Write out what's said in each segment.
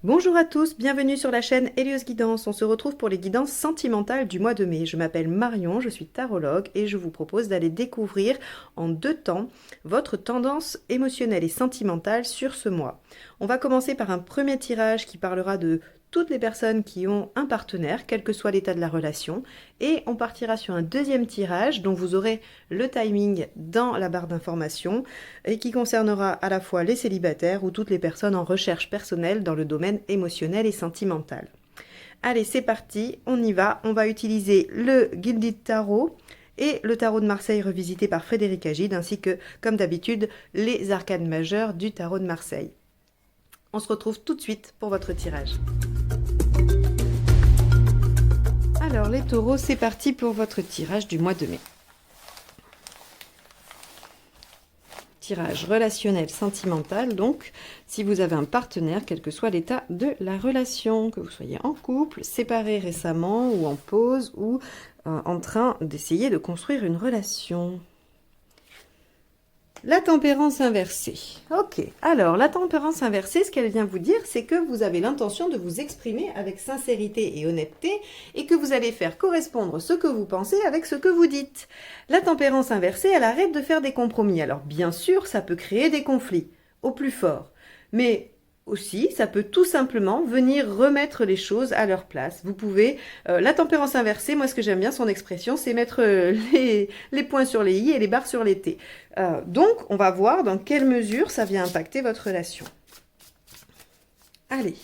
Bonjour à tous, bienvenue sur la chaîne Hélios Guidance. On se retrouve pour les guidances sentimentales du mois de mai. Je m'appelle Marion, je suis tarologue et je vous propose d'aller découvrir en 2 temps votre tendance émotionnelle et sentimentale sur ce mois. On va commencer par un premier tirage qui parlera de toutes les personnes qui ont un partenaire, quel que soit l'état de la relation, et on partira sur un deuxième tirage dont vous aurez le timing dans la barre d'information et qui concernera à la fois les célibataires ou toutes les personnes en recherche personnelle dans le domaine émotionnel et sentimental. Allez, c'est parti, on y va. On va utiliser le Gilded Tarot et le tarot de Marseille revisité par Frédéric Agide, ainsi que, comme d'habitude, les arcanes majeures du tarot de Marseille. On se retrouve tout de suite pour votre tirage. Alors les taureaux, c'est parti pour votre tirage du mois de mai. Tirage relationnel sentimental, donc si vous avez un partenaire, quel que soit l'état de la relation, que vous soyez en couple, séparé récemment ou en pause ou en train d'essayer de construire une relation. La tempérance inversée. Ok, alors la tempérance inversée, ce qu'elle vient vous dire, c'est que vous avez l'intention de vous exprimer avec sincérité et honnêteté et que vous allez faire correspondre ce que vous pensez avec ce que vous dites. La tempérance inversée, elle arrête de faire des compromis. Alors bien sûr, ça peut créer des conflits, au plus fort. Mais aussi, ça peut tout simplement venir remettre les choses à leur place. Vous pouvez, la tempérance inversée, moi ce que j'aime bien son expression, c'est mettre les points sur les i et les barres sur les t. Donc, on va voir dans quelle mesure ça vient impacter votre relation. Allez,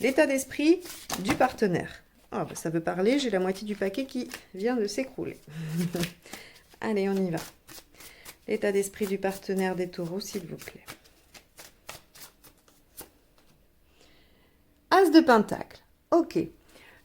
l'état d'esprit du partenaire. Oh, bah, ça veut parler, j'ai la moitié du paquet qui vient de s'écrouler. Allez, on y va. L'état d'esprit du partenaire des taureaux, s'il vous plaît. As de Pentacle. Ok.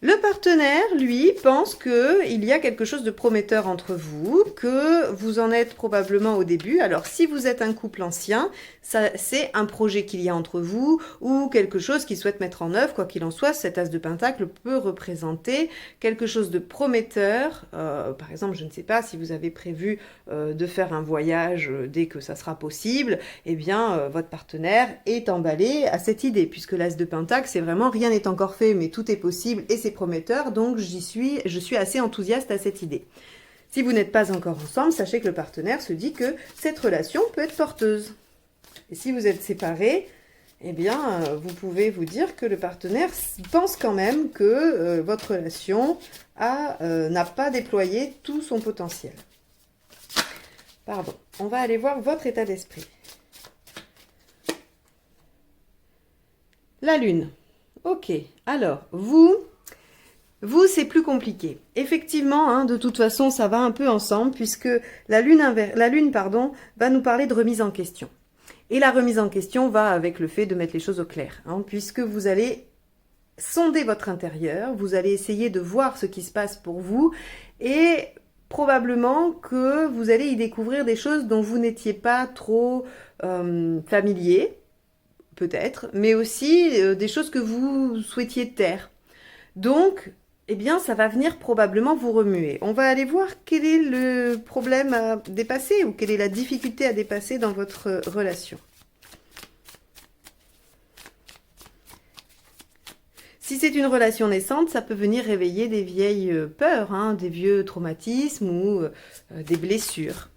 Le partenaire, lui, pense qu'il y a quelque chose de prometteur entre vous, que vous en êtes probablement au début. Alors, si vous êtes un couple ancien, c'est un projet qu'il y a entre vous ou quelque chose qu'il souhaite mettre en œuvre. Quoi qu'il en soit, cet as de Pentacle peut représenter quelque chose de prometteur. Par exemple, je ne sais pas si vous avez prévu de faire un voyage dès que ça sera possible. Eh bien, votre partenaire est emballé à cette idée, puisque l'as de Pentacle, c'est vraiment rien n'est encore fait, mais tout est possible et c'est prometteur, donc je suis assez enthousiaste à cette idée. Si vous n'êtes pas encore ensemble, sachez que le partenaire se dit que cette relation peut être porteuse. Et si vous êtes séparés, eh bien, vous pouvez vous dire que le partenaire pense quand même que votre relation n'a pas déployé tout son potentiel. Pardon. On va aller voir votre état d'esprit. La Lune. Ok. Alors, vous, c'est plus compliqué. Effectivement, hein, de toute façon, ça va un peu ensemble puisque la lune, va nous parler de remise en question. Et la remise en question va avec le fait de mettre les choses au clair, hein, puisque vous allez sonder votre intérieur, vous allez essayer de voir ce qui se passe pour vous et probablement que vous allez y découvrir des choses dont vous n'étiez pas trop familier, peut-être, mais aussi des choses que vous souhaitiez taire. Donc, eh bien, ça va venir probablement vous remuer. On va aller voir quel est le problème à dépasser ou quelle est la difficulté à dépasser dans votre relation. Si c'est une relation naissante, ça peut venir réveiller des vieilles peurs, hein, des vieux traumatismes ou des blessures.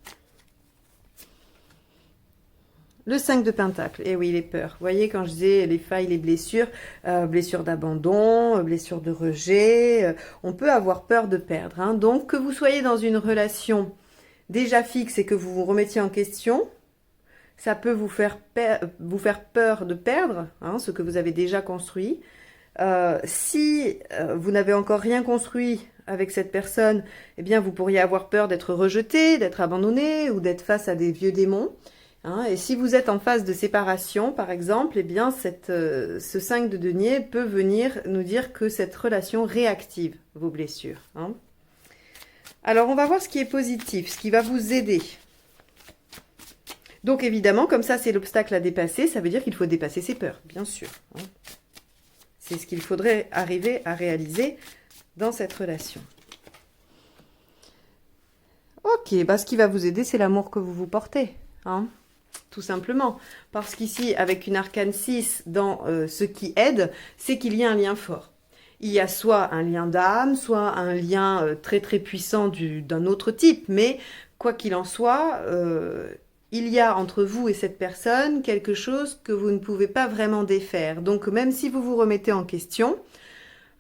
Le 5 de Pentacle, et oui, les peurs. Vous voyez, quand je disais les failles, les blessures, blessures d'abandon, blessures de rejet, on peut avoir peur de perdre. Hein. Donc, que vous soyez dans une relation déjà fixe et que vous vous remettiez en question, ça peut vous faire peur de perdre hein, ce que vous avez déjà construit. Si vous n'avez encore rien construit avec cette personne, eh bien, vous pourriez avoir peur d'être rejeté, d'être abandonné ou d'être face à des vieux démons. Hein, et si vous êtes en phase de séparation, par exemple, eh bien, ce 5 de denier peut venir nous dire que cette relation réactive vos blessures. Hein. Alors, on va voir ce qui est positif, ce qui va vous aider. Donc, évidemment, comme ça, c'est l'obstacle à dépasser, ça veut dire qu'il faut dépasser ses peurs, bien sûr. Hein. C'est ce qu'il faudrait arriver à réaliser dans cette relation. Ok, bah, ce qui va vous aider, c'est l'amour que vous vous portez. Hein. tout simplement. Parce qu'ici, avec une arcane 6, dans ce qui aide, c'est qu'il y a un lien fort. Il y a soit un lien d'âme, soit un lien très très puissant d'un autre type, mais quoi qu'il en soit, il y a entre vous et cette personne quelque chose que vous ne pouvez pas vraiment défaire. Donc même si vous vous remettez en question,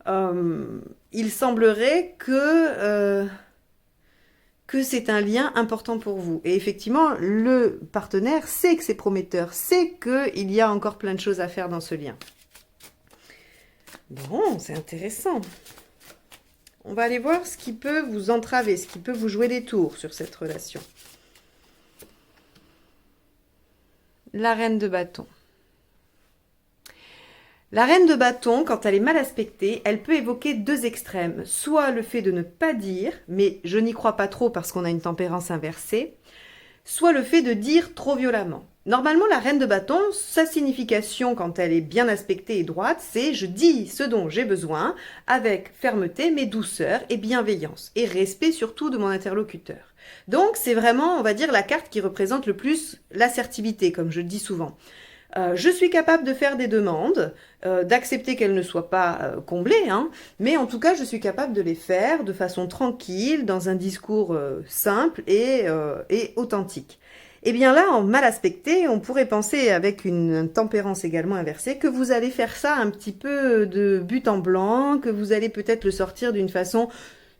il semblerait que c'est un lien important pour vous. Et effectivement, le partenaire sait que c'est prometteur, sait qu'il y a encore plein de choses à faire dans ce lien. Bon, c'est intéressant. On va aller voir ce qui peut vous entraver, ce qui peut vous jouer des tours sur cette relation. La reine de bâton. La reine de bâton, quand elle est mal aspectée, elle peut évoquer deux extrêmes. Soit le fait de ne pas dire, mais je n'y crois pas trop parce qu'on a une tempérance inversée, soit le fait de dire trop violemment. Normalement, la reine de bâton, sa signification quand elle est bien aspectée et droite, c'est « je dis ce dont j'ai besoin avec fermeté, mais douceur et bienveillance, et respect surtout de mon interlocuteur ». Donc, c'est vraiment, on va dire, la carte qui représente le plus l'assertivité, comme je le dis souvent. Je suis capable de faire des demandes, d'accepter qu'elles ne soient pas comblées, hein, mais en tout cas, je suis capable de les faire de façon tranquille, dans un discours simple et authentique. Eh bien là, en mal aspecté, on pourrait penser, avec une tempérance également inversée, que vous allez faire ça un petit peu de but en blanc, que vous allez peut-être le sortir d'une façon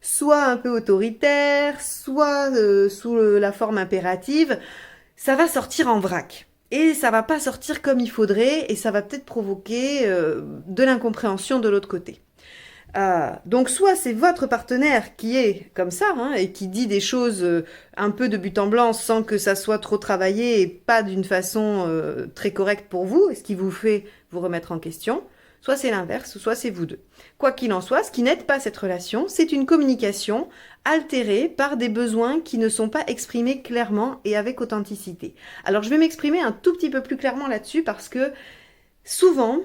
soit un peu autoritaire, soit sous la forme impérative. Ça va sortir en vrac. Et ça va pas sortir comme il faudrait, et ça va peut-être provoquer de l'incompréhension de l'autre côté. Donc soit c'est votre partenaire qui est comme ça, hein, et qui dit des choses un peu de but en blanc sans que ça soit trop travaillé et pas d'une façon très correcte pour vous, et ce qui vous fait vous remettre en question. Soit c'est l'inverse, soit c'est vous deux. Quoi qu'il en soit, ce qui n'aide pas cette relation, c'est une communication altérée par des besoins qui ne sont pas exprimés clairement et avec authenticité. Alors je vais m'exprimer un tout petit peu plus clairement là-dessus parce que souvent,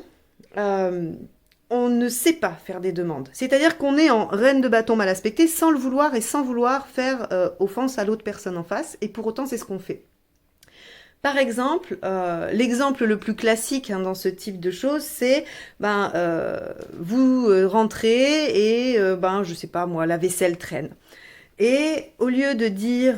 on ne sait pas faire des demandes. C'est-à-dire qu'on est en reine de bâton mal aspectée sans le vouloir et sans vouloir faire offense à l'autre personne en face, et pour autant c'est ce qu'on fait. Par exemple, l'exemple le plus classique dans ce type de choses, c'est vous rentrez et je sais pas moi, la vaisselle traîne. Et au lieu de dire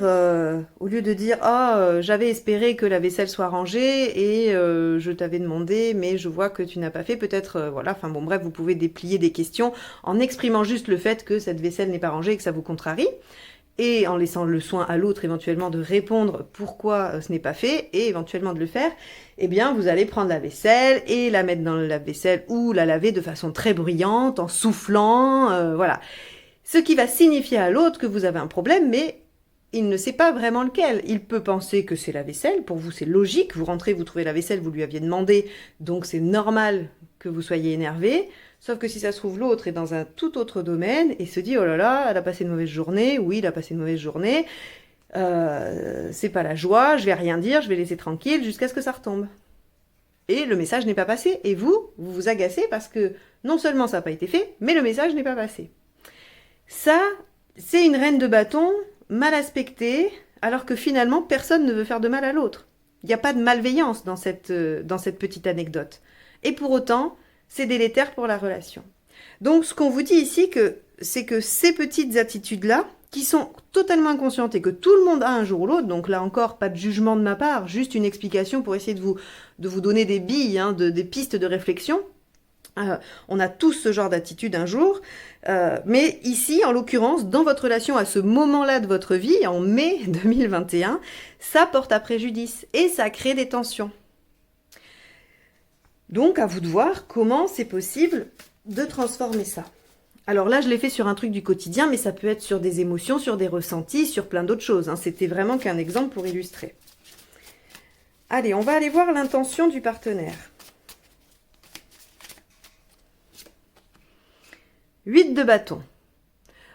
j'avais espéré que la vaisselle soit rangée et je t'avais demandé mais je vois que tu n'as pas fait, peut-être bref, vous pouvez déplier des questions en exprimant juste le fait que cette vaisselle n'est pas rangée et que ça vous contrarie. Et en laissant le soin à l'autre éventuellement de répondre pourquoi ce n'est pas fait et éventuellement de le faire, eh bien vous allez prendre la vaisselle et la mettre dans le lave-vaisselle ou la laver de façon très bruyante, en soufflant, voilà. Ce qui va signifier à l'autre que vous avez un problème, mais il ne sait pas vraiment lequel. Il peut penser que c'est la vaisselle, pour vous c'est logique, vous rentrez, vous trouvez la vaisselle, vous lui aviez demandé, donc c'est normal que vous soyez énervé. Sauf que si ça se trouve, l'autre est dans un tout autre domaine et se dit « Oh là là, elle a passé une mauvaise journée. Oui, il a passé une mauvaise journée. C'est pas la joie, je vais rien dire, je vais laisser tranquille jusqu'à ce que ça retombe. » Et le message n'est pas passé. Et vous vous agacez parce que non seulement ça n'a pas été fait, mais le message n'est pas passé. Ça, c'est une reine de bâton mal aspectée, alors que finalement, personne ne veut faire de mal à l'autre. Il n'y a pas de malveillance dans cette petite anecdote. Et pour autant, c'est délétère pour la relation. Donc, ce qu'on vous dit ici, c'est que ces petites attitudes-là, qui sont totalement inconscientes et que tout le monde a un jour ou l'autre, donc là encore, pas de jugement de ma part, juste une explication pour essayer de vous donner des billes, des pistes de réflexion. On a tous ce genre d'attitude un jour, mais ici, en l'occurrence, dans votre relation à ce moment-là de votre vie, en mai 2021, ça porte à préjudice et ça crée des tensions. Donc, à vous de voir comment c'est possible de transformer ça. Alors là, je l'ai fait sur un truc du quotidien, mais ça peut être sur des émotions, sur des ressentis, sur plein d'autres choses. C'était vraiment qu'un exemple pour illustrer. Allez, on va aller voir l'intention du partenaire. 8 de bâton.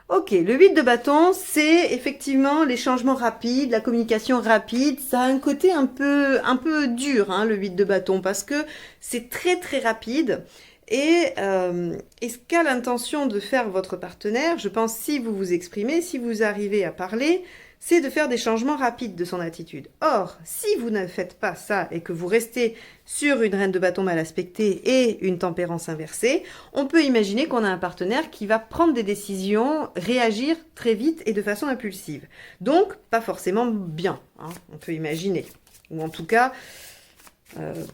Ok, le 8 de bâton, c'est effectivement les changements rapides, la communication rapide. Ça a un côté un peu dur, le 8 de bâton, parce que c'est très très rapide. Et ce qu'a l'intention de faire votre partenaire, je pense, si vous vous exprimez, si vous arrivez à parler, c'est de faire des changements rapides de son attitude. Or, si vous ne faites pas ça et que vous restez sur une reine de bâton mal aspectée et une tempérance inversée, on peut imaginer qu'on a un partenaire qui va prendre des décisions, réagir très vite et de façon impulsive. Donc, pas forcément bien, hein, on peut imaginer. Ou en tout cas,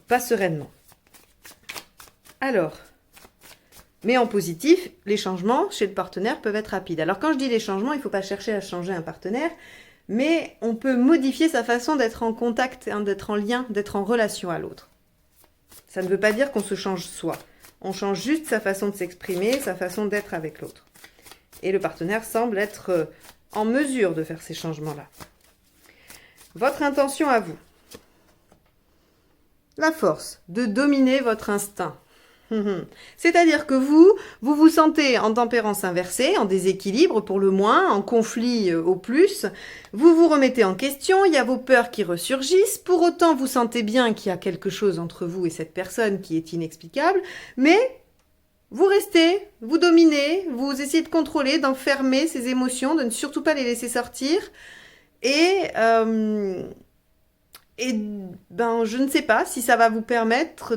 pas sereinement. Alors, mais en positif, les changements chez le partenaire peuvent être rapides. Alors quand je dis les changements, il ne faut pas chercher à changer un partenaire, mais on peut modifier sa façon d'être en contact, hein, d'être en lien, d'être en relation à l'autre. Ça ne veut pas dire qu'on se change soi. On change juste sa façon de s'exprimer, sa façon d'être avec l'autre. Et le partenaire semble être en mesure de faire ces changements-là. Votre intention à vous. La force de dominer votre instinct. C'est-à-dire que vous vous sentez en tempérance inversée, en déséquilibre pour le moins, en conflit au plus. Vous vous remettez en question, il y a vos peurs qui ressurgissent. Pour autant, vous sentez bien qu'il y a quelque chose entre vous et cette personne qui est inexplicable. Mais vous restez, vous dominez, vous essayez de contrôler, d'enfermer ces émotions, de ne surtout pas les laisser sortir. Et je ne sais pas si ça va vous permettre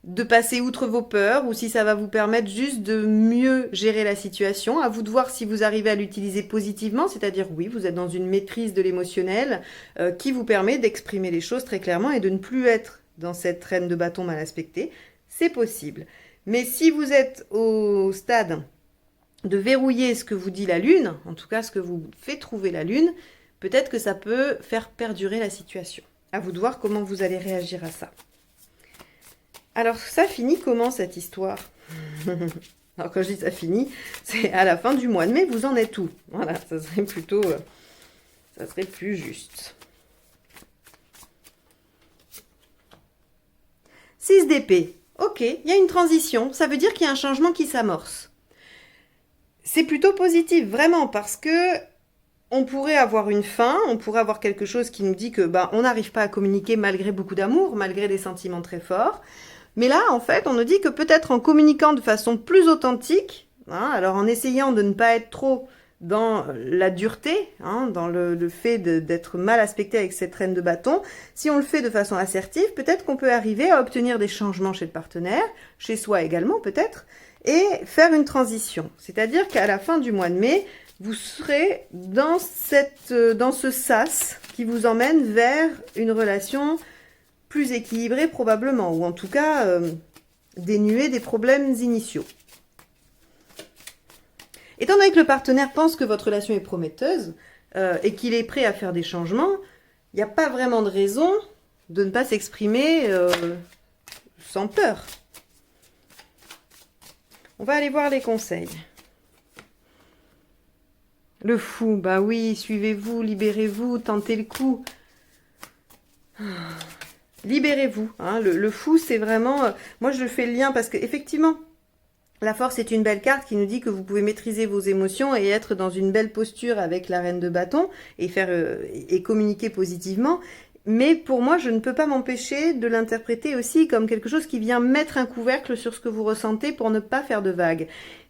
de passer outre vos peurs ou si ça va vous permettre juste de mieux gérer la situation. À vous de voir si vous arrivez à l'utiliser positivement, c'est-à-dire oui, vous êtes dans une maîtrise de l'émotionnel qui vous permet d'exprimer les choses très clairement et de ne plus être dans cette reine de bâton mal aspectée. C'est possible. Mais si vous êtes au stade de verrouiller ce que vous dit la Lune, en tout cas ce que vous fait trouver la Lune, peut-être que ça peut faire perdurer la situation. À vous de voir comment vous allez réagir à ça. Alors, ça finit comment, cette histoire? Alors, quand je dis ça finit, c'est à la fin du mois de mai, vous en êtes où? Voilà, ça serait plutôt... ça serait plus juste. 6 d'épée. Ok, il y a une transition. Ça veut dire qu'il y a un changement qui s'amorce. C'est plutôt positif, vraiment, parce que on pourrait avoir une fin, on pourrait avoir quelque chose qui nous dit que on n'arrive pas à communiquer malgré beaucoup d'amour, malgré des sentiments très forts. Mais là, en fait, on nous dit que peut-être en communiquant de façon plus authentique, hein, alors en essayant de ne pas être trop dans la dureté, hein, dans le fait d'être mal aspecté avec cette reine de bâton, si on le fait de façon assertive, peut-être qu'on peut arriver à obtenir des changements chez le partenaire, chez soi également peut-être, et faire une transition. C'est-à-dire qu'à la fin du mois de mai, vous serez dans ce sas qui vous emmène vers une relation plus équilibrée probablement, ou en tout cas dénuée des problèmes initiaux. Étant donné que le partenaire pense que votre relation est prometteuse et qu'il est prêt à faire des changements, il n'y a pas vraiment de raison de ne pas s'exprimer sans peur. On va aller voir les conseils. Le fou, bah oui, suivez-vous, libérez-vous, tentez le coup. Libérez-vous. Hein. Le fou, c'est vraiment... moi, je fais le lien parce qu'effectivement, la force est une belle carte qui nous dit que vous pouvez maîtriser vos émotions et être dans une belle posture avec la reine de bâton et communiquer positivement. Mais pour moi, je ne peux pas m'empêcher de l'interpréter aussi comme quelque chose qui vient mettre un couvercle sur ce que vous ressentez pour ne pas faire de vagues.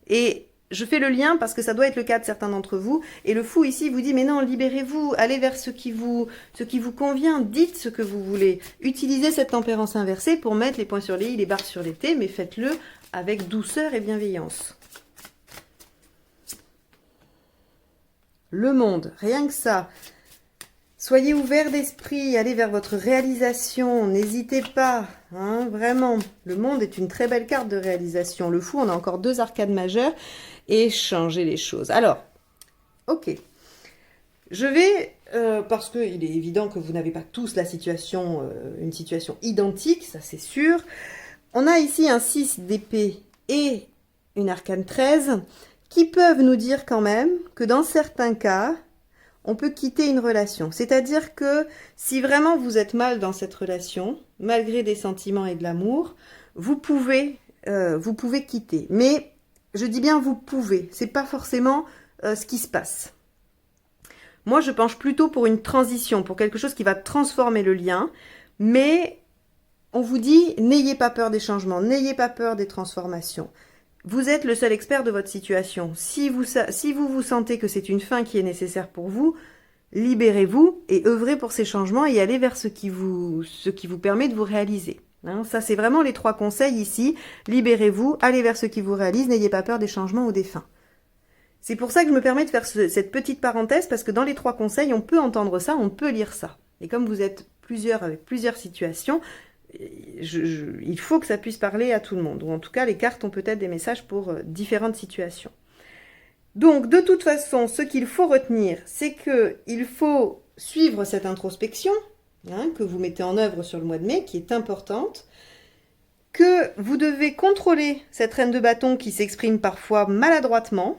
Et je fais le lien parce que ça doit être le cas de certains d'entre vous. Et le fou ici vous dit, mais non, libérez-vous, allez vers ce qui vous convient, dites ce que vous voulez. Utilisez cette tempérance inversée pour mettre les points sur les i, les barres sur les t, mais faites-le avec douceur et bienveillance. Le monde, rien que ça. Soyez ouverts d'esprit, allez vers votre réalisation, n'hésitez pas, hein, vraiment. Le monde est une très belle carte de réalisation. Le fou, on a encore 2 arcades majeures et changer les choses. Alors, ok, je vais, parce qu'il est évident que vous n'avez pas tous une situation identique, ça c'est sûr. On a ici un 6 d'épée et une arcane 13 qui peuvent nous dire quand même que dans certains cas, on peut quitter une relation. C'est-à-dire que si vraiment vous êtes mal dans cette relation, malgré des sentiments et de l'amour, vous pouvez quitter. Mais je dis bien vous pouvez, c'est pas forcément ce qui se passe. Moi, je penche plutôt pour une transition, pour quelque chose qui va transformer le lien, mais on vous dit, n'ayez pas peur des changements, n'ayez pas peur des transformations. vous êtes le seul expert de votre situation. Si vous vous sentez que c'est une fin qui est nécessaire pour vous, libérez-vous et œuvrez pour ces changements et allez vers ce qui vous permet de vous réaliser. Hein, ça, c'est vraiment les 3 conseils ici. Libérez-vous, allez vers ce qui vous réalise, n'ayez pas peur des changements ou des fins. C'est pour ça que je me permets de faire cette petite parenthèse, parce que dans les 3 conseils, on peut entendre ça, on peut lire ça. Et comme vous êtes plusieurs avec plusieurs situations, il faut que ça puisse parler à tout le monde. Ou en tout cas, les cartes ont peut-être des messages pour différentes situations. Donc, de toute façon, ce qu'il faut retenir, c'est qu'il faut suivre cette introspection, hein, que vous mettez en œuvre sur le mois de mai, qui est importante, que vous devez contrôler cette reine de bâton qui s'exprime parfois maladroitement,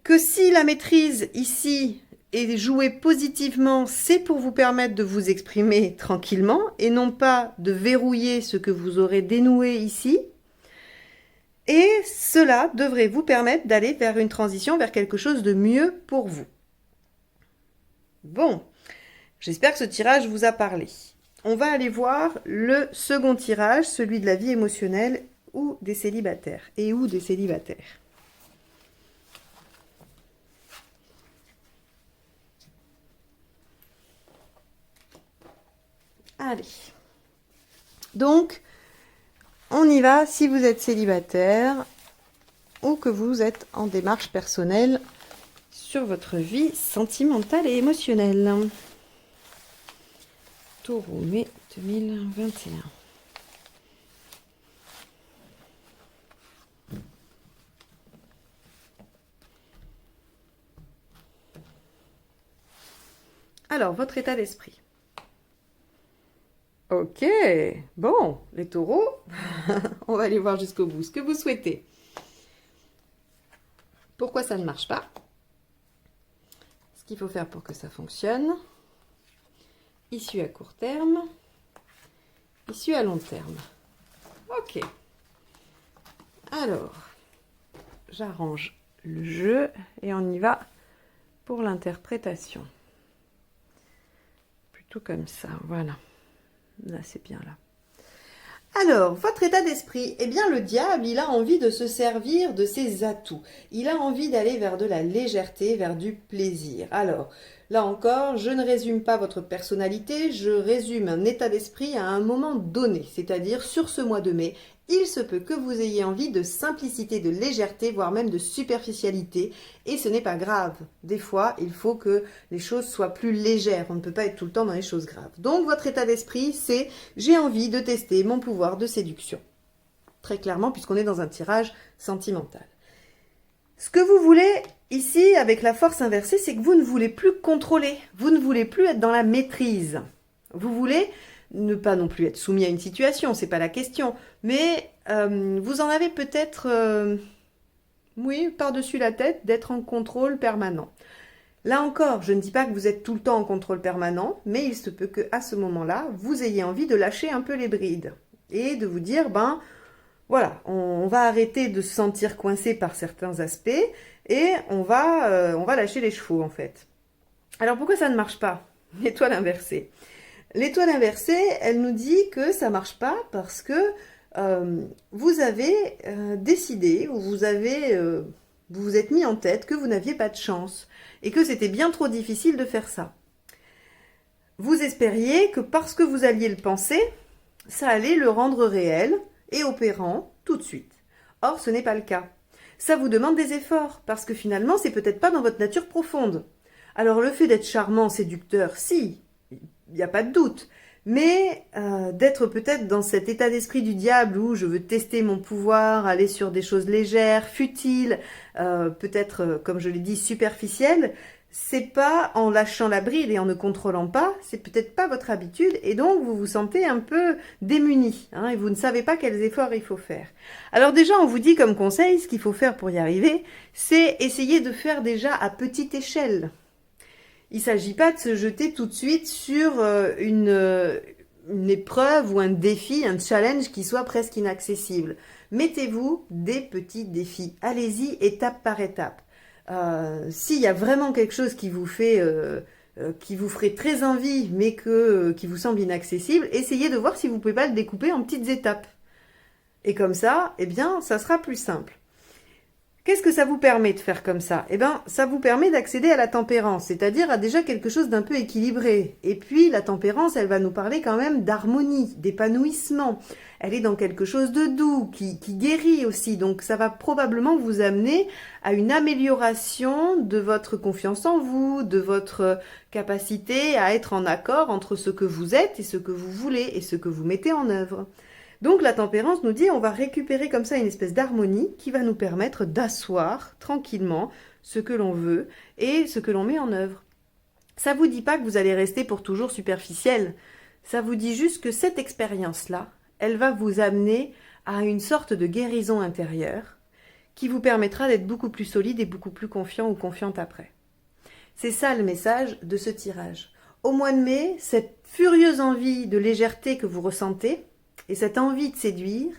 que si la maîtrise ici est jouée positivement, c'est pour vous permettre de vous exprimer tranquillement et non pas de verrouiller ce que vous aurez dénoué ici. Et cela devrait vous permettre d'aller vers une transition, vers quelque chose de mieux pour vous. Bon, j'espère que ce tirage vous a parlé. On va aller voir le second tirage, celui de la vie émotionnelle ou des célibataires. Et ou des célibataires. Allez. Donc, on y va si vous êtes célibataire ou que vous êtes en démarche personnelle sur votre vie sentimentale et émotionnelle. Taureau, mai 2021. Alors, votre état d'esprit. Ok, bon, les taureaux, on va aller voir jusqu'au bout ce que vous souhaitez. Pourquoi ça ne marche pas? Ce qu'il faut faire pour que ça fonctionne. Issue à court terme. Issue à long terme. Ok. Alors, j'arrange le jeu et on y va pour l'interprétation. Plutôt comme ça, voilà. Là, c'est bien là. Alors, votre état d'esprit, eh bien le diable, il a envie de se servir de ses atouts. Il a envie d'aller vers de la légèreté, vers du plaisir. Alors, là encore, je ne résume pas votre personnalité, je résume un état d'esprit à un moment donné, c'est-à-dire sur ce mois de mai. Il se peut que vous ayez envie de simplicité, de légèreté, voire même de superficialité, et ce n'est pas grave. Des fois, il faut que les choses soient plus légères, on ne peut pas être tout le temps dans les choses graves. Donc votre état d'esprit, c'est « j'ai envie de tester mon pouvoir de séduction ». Très clairement, puisqu'on est dans un tirage sentimental. Ce que vous voulez ici, avec la force inversée, c'est que vous ne voulez plus contrôler, vous ne voulez plus être dans la maîtrise. Vous voulez ne pas non plus être soumis à une situation, c'est pas la question, mais vous en avez peut-être, oui, par-dessus la tête, d'être en contrôle permanent. Là encore, je ne dis pas que vous êtes tout le temps en contrôle permanent, mais il se peut qu'à ce moment-là, vous ayez envie de lâcher un peu les brides et de vous dire, ben voilà, on va arrêter de se sentir coincé par certains aspects et on va lâcher les chevaux en fait. Alors pourquoi ça ne marche pas? L'étoile inversée. L'étoile inversée, elle nous dit que ça ne marche pas parce que vous avez décidé ou vous vous êtes mis en tête que vous n'aviez pas de chance et que c'était bien trop difficile de faire ça. Vous espériez que parce que vous alliez le penser, ça allait le rendre réel et opérant tout de suite. Or, ce n'est pas le cas. Ça vous demande des efforts parce que finalement, c'est peut-être pas dans votre nature profonde. Alors, le fait d'être charmant, séducteur, si, il n'y a pas de doute. Mais d'être peut-être dans cet état d'esprit du diable où je veux tester mon pouvoir, aller sur des choses légères, futiles, peut-être, comme je l'ai dit, superficielles, c'est pas en lâchant la bride et en ne contrôlant pas, c'est peut-être pas votre habitude et donc vous vous sentez un peu démuni hein, et vous ne savez pas quels efforts il faut faire. Alors déjà, on vous dit comme conseil, ce qu'il faut faire pour y arriver, c'est essayer de faire déjà à petite échelle. Il ne s'agit pas de se jeter tout de suite sur une épreuve ou un défi, un challenge qui soit presque inaccessible. Mettez-vous des petits défis. Allez-y étape par étape. S'il y a vraiment quelque chose qui vous ferait très envie, mais qui vous semble inaccessible, essayez de voir si vous ne pouvez pas le découper en petites étapes. Et comme ça, eh bien, ça sera plus simple. Qu'est-ce que ça vous permet de faire comme ça? Eh bien, ça vous permet d'accéder à la tempérance, c'est-à-dire à déjà quelque chose d'un peu équilibré. Et puis, la tempérance, elle va nous parler quand même d'harmonie, d'épanouissement. Elle est dans quelque chose de doux, qui guérit aussi. Donc, ça va probablement vous amener à une amélioration de votre confiance en vous, de votre capacité à être en accord entre ce que vous êtes et ce que vous voulez et ce que vous mettez en œuvre. Donc la tempérance nous dit on va récupérer comme ça une espèce d'harmonie qui va nous permettre d'asseoir tranquillement ce que l'on veut et ce que l'on met en œuvre. Ça vous dit pas que vous allez rester pour toujours superficiel. Ça vous dit juste que cette expérience-là, elle va vous amener à une sorte de guérison intérieure qui vous permettra d'être beaucoup plus solide et beaucoup plus confiant ou confiante après. C'est ça le message de ce tirage. Au mois de mai, cette furieuse envie de légèreté que vous ressentez, et cette envie de séduire,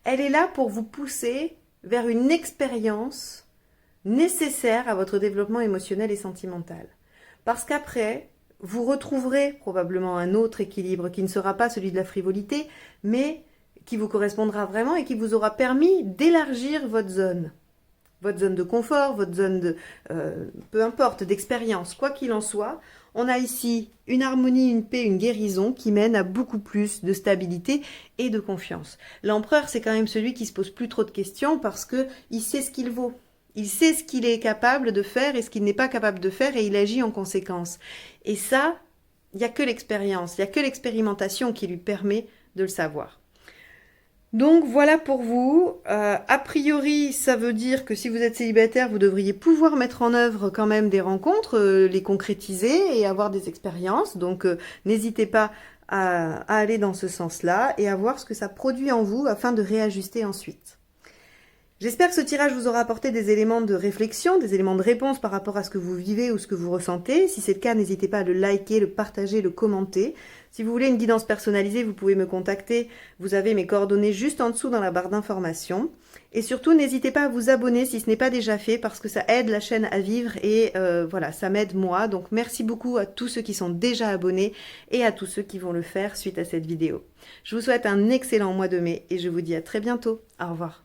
elle est là pour vous pousser vers une expérience nécessaire à votre développement émotionnel et sentimental. Parce qu'après, vous retrouverez probablement un autre équilibre qui ne sera pas celui de la frivolité, mais qui vous correspondra vraiment et qui vous aura permis d'élargir votre zone de confort, votre zone de, peu importe, d'expérience, quoi qu'il en soit. On a ici une harmonie, une paix, une guérison qui mène à beaucoup plus de stabilité et de confiance. L'empereur, c'est quand même celui qui se pose plus trop de questions parce que il sait ce qu'il vaut. Il sait ce qu'il est capable de faire et ce qu'il n'est pas capable de faire et il agit en conséquence. Et ça, il n'y a que l'expérience, il n'y a que l'expérimentation qui lui permet de le savoir. Donc voilà pour vous. A priori, ça veut dire que si vous êtes célibataire, vous devriez pouvoir mettre en œuvre quand même des rencontres, les concrétiser et avoir des expériences. Donc n'hésitez pas à aller dans ce sens-là et à voir ce que ça produit en vous afin de réajuster ensuite. J'espère que ce tirage vous aura apporté des éléments de réflexion, des éléments de réponse par rapport à ce que vous vivez ou ce que vous ressentez. Si c'est le cas, n'hésitez pas à le liker, le partager, le commenter. Si vous voulez une guidance personnalisée, vous pouvez me contacter. Vous avez mes coordonnées juste en dessous dans la barre d'information. Et surtout, n'hésitez pas à vous abonner si ce n'est pas déjà fait parce que ça aide la chaîne à vivre et voilà, ça m'aide moi. Donc merci beaucoup à tous ceux qui sont déjà abonnés et à tous ceux qui vont le faire suite à cette vidéo. Je vous souhaite un excellent mois de mai et je vous dis à très bientôt. Au revoir.